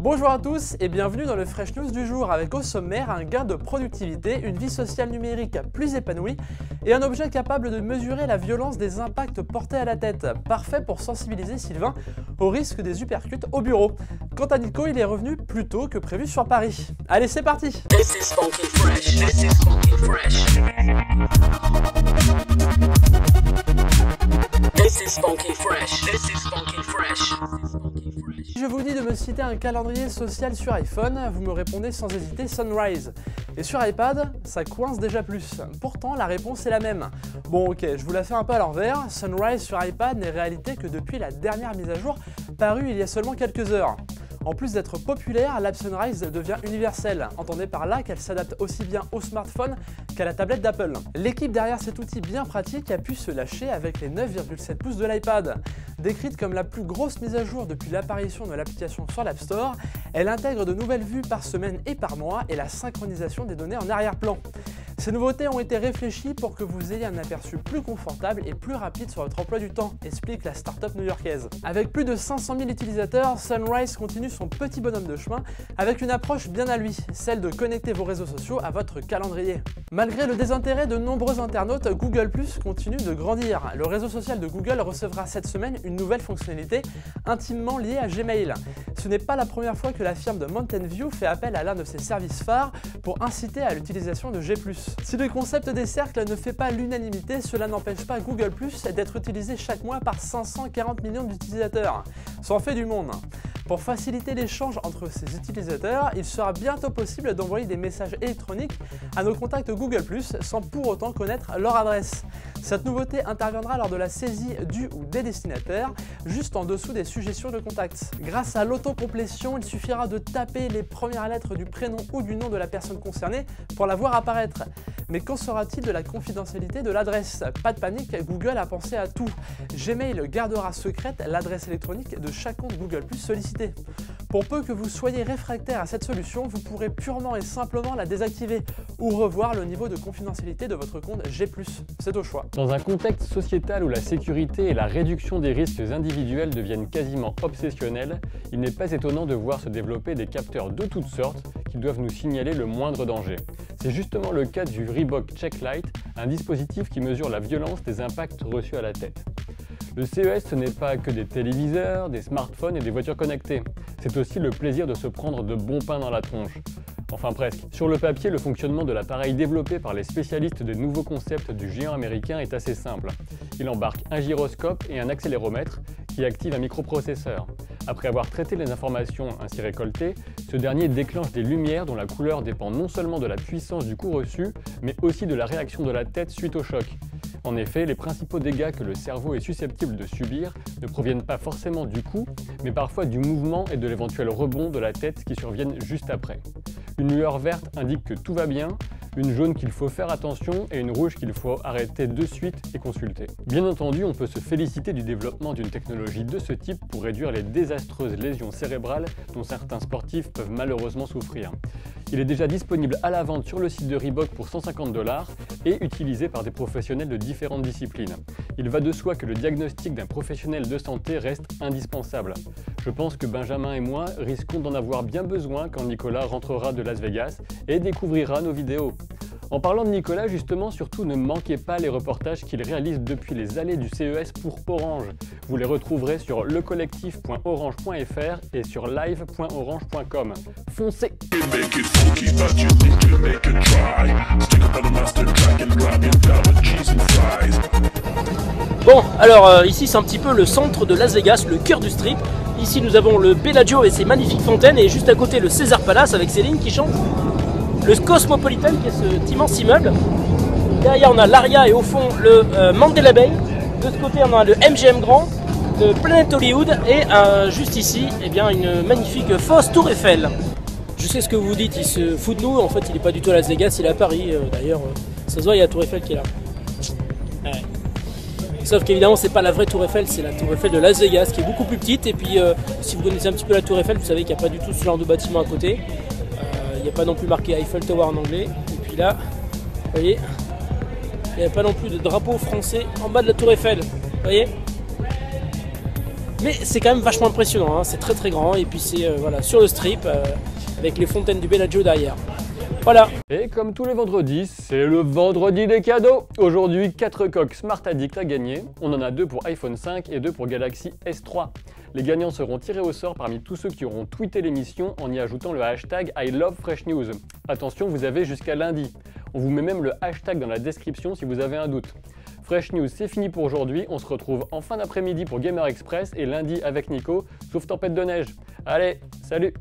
Bonjour à tous et bienvenue dans le Fresh News du jour avec au sommaire un gain de productivité, une vie sociale numérique plus épanouie et un objet capable de mesurer la violence des impacts portés à la tête. Parfait pour sensibiliser Sylvain au risque des uppercuts au bureau. Quant à Nico, il est revenu plus tôt que prévu sur Paris. Allez, c'est parti! This is funky fresh. This is funky fresh. This is funky fresh. This is funky fresh. Si je vous dis de me citer un calendrier social sur iPhone, vous me répondez sans hésiter Sunrise. Et sur iPad, ça coince déjà plus. Pourtant, la réponse est la même. Bon ok, je vous la fais un peu à l'envers. Sunrise sur iPad n'est réalité que depuis la dernière mise à jour, parue il y a seulement quelques heures. En plus d'être populaire, l'app Sunrise devient universelle. Entendez par là qu'elle s'adapte aussi bien au smartphone qu'à la tablette d'Apple. L'équipe derrière cet outil bien pratique a pu se lâcher avec les 9,7 pouces de l'iPad. Décrite comme la plus grosse mise à jour depuis l'apparition de l'application sur l'App Store, elle intègre de nouvelles vues par semaine et par mois et la synchronisation des données en arrière-plan. Ces nouveautés ont été réfléchies pour que vous ayez un aperçu plus confortable et plus rapide sur votre emploi du temps, explique la start-up new-yorkaise. Avec plus de 500 000 utilisateurs, Sunrise continue son petit bonhomme de chemin avec une approche bien à lui, celle de connecter vos réseaux sociaux à votre calendrier. Malgré le désintérêt de nombreux internautes, Google+ continue de grandir. Le réseau social de Google recevra cette semaine une nouvelle fonctionnalité intimement liée à Gmail. Ce n'est pas la première fois que la firme de Mountain View fait appel à l'un de ses services phares pour inciter à l'utilisation de G+. Si le concept des cercles ne fait pas l'unanimité, cela n'empêche pas Google+ d'être utilisé chaque mois par 540 millions d'utilisateurs. Ça en fait du monde. Pour faciliter l'échange entre ces utilisateurs, il sera bientôt possible d'envoyer des messages électroniques à nos contacts Google+, sans pour autant connaître leur adresse. Cette nouveauté interviendra lors de la saisie du ou des destinataires, juste en dessous des suggestions de contacts. Grâce à l'autocomplétion, il suffira de taper les premières lettres du prénom ou du nom de la personne concernée pour la voir apparaître. Mais qu'en sera-t-il de la confidentialité de l'adresse? Pas de panique, Google a pensé à tout. Gmail gardera secrète l'adresse électronique de chaque compte Google+ sollicité. Pour peu que vous soyez réfractaire à cette solution, vous pourrez purement et simplement la désactiver ou revoir le niveau de confidentialité de votre compte G+. C'est au choix. Dans un contexte sociétal où la sécurité et la réduction des risques individuels deviennent quasiment obsessionnels, il n'est pas étonnant de voir se développer des capteurs de toutes sortes qui doivent nous signaler le moindre danger. C'est justement le cas du Reebok Checklight, un dispositif qui mesure la violence des impacts reçus à la tête. Le CES, ce n'est pas que des téléviseurs, des smartphones et des voitures connectées. C'est aussi le plaisir de se prendre de bons pains dans la tronche. Enfin presque. Sur le papier, le fonctionnement de l'appareil développé par les spécialistes des nouveaux concepts du géant américain est assez simple. Il embarque un gyroscope et un accéléromètre qui active un microprocesseur. Après avoir traité les informations ainsi récoltées, ce dernier déclenche des lumières dont la couleur dépend non seulement de la puissance du coup reçu, mais aussi de la réaction de la tête suite au choc. En effet, les principaux dégâts que le cerveau est susceptible de subir ne proviennent pas forcément du coup, mais parfois du mouvement et de l'éventuel rebond de la tête qui surviennent juste après. Une lueur verte indique que tout va bien, une jaune qu'il faut faire attention et une rouge qu'il faut arrêter de suite et consulter. Bien entendu, on peut se féliciter du développement d'une technologie de ce type pour réduire les désastreuses lésions cérébrales dont certains sportifs peuvent malheureusement souffrir. Il est déjà disponible à la vente sur le site de Reebok pour 150 $ et utilisé par des professionnels de différentes disciplines. Il va de soi que le diagnostic d'un professionnel de santé reste indispensable. Je pense que Benjamin et moi risquons d'en avoir bien besoin quand Nicolas rentrera de Las Vegas et découvrira nos vidéos. En parlant de Nicolas, justement, surtout ne manquez pas les reportages qu'il réalise depuis les allées du CES pour Orange. Vous les retrouverez sur lecollectif.orange.fr et sur live.orange.com. Foncez! Bon, alors ici c'est un petit peu le centre de Las Vegas, le cœur du strip. Ici nous avons le Bellagio et ses magnifiques fontaines et juste à côté le Caesar Palace avec ses lignes qui chantent. Le Cosmopolitan qui est cet immense immeuble. Derrière on a l'Aria et au fond le Mandela Bay. De ce côté on a le MGM Grand, le Planet Hollywood et juste ici eh bien, une magnifique fausse tour Eiffel. Je sais ce que vous dites, il se fout de nous, en fait il n'est pas du tout à Las Vegas, il est à Paris. D'ailleurs ça se voit, il y a la tour Eiffel qui est là. Ouais. Sauf qu'évidemment c'est pas la vraie tour Eiffel, c'est la tour Eiffel de Las Vegas qui est beaucoup plus petite. Et puis si vous connaissez un petit peu la tour Eiffel, vous savez qu'il n'y a pas du tout ce genre de bâtiment à côté. Il n'y a pas non plus marqué Eiffel Tower en anglais. Et puis là, vous voyez, il n'y a pas non plus de drapeau français en bas de la tour Eiffel. Vous voyez, Mais c'est quand même vachement impressionnant, hein. C'est très très grand et puis c'est voilà, sur le strip avec les fontaines du Bellagio derrière. Voilà. Et comme tous les vendredis, c'est le vendredi des cadeaux. Aujourd'hui, 4 coques Smart Addict à gagner. On en a 2 pour iPhone 5 et 2 pour Galaxy S3. Les gagnants seront tirés au sort parmi tous ceux qui auront tweeté l'émission en y ajoutant le hashtag #ILoveFreshNews. Attention, vous avez jusqu'à lundi. On vous met même le hashtag dans la description si vous avez un doute. Fresh News, c'est fini pour aujourd'hui. On se retrouve en fin d'après-midi pour Gamer Express et lundi avec Nico, sauf tempête de neige. Allez, salut!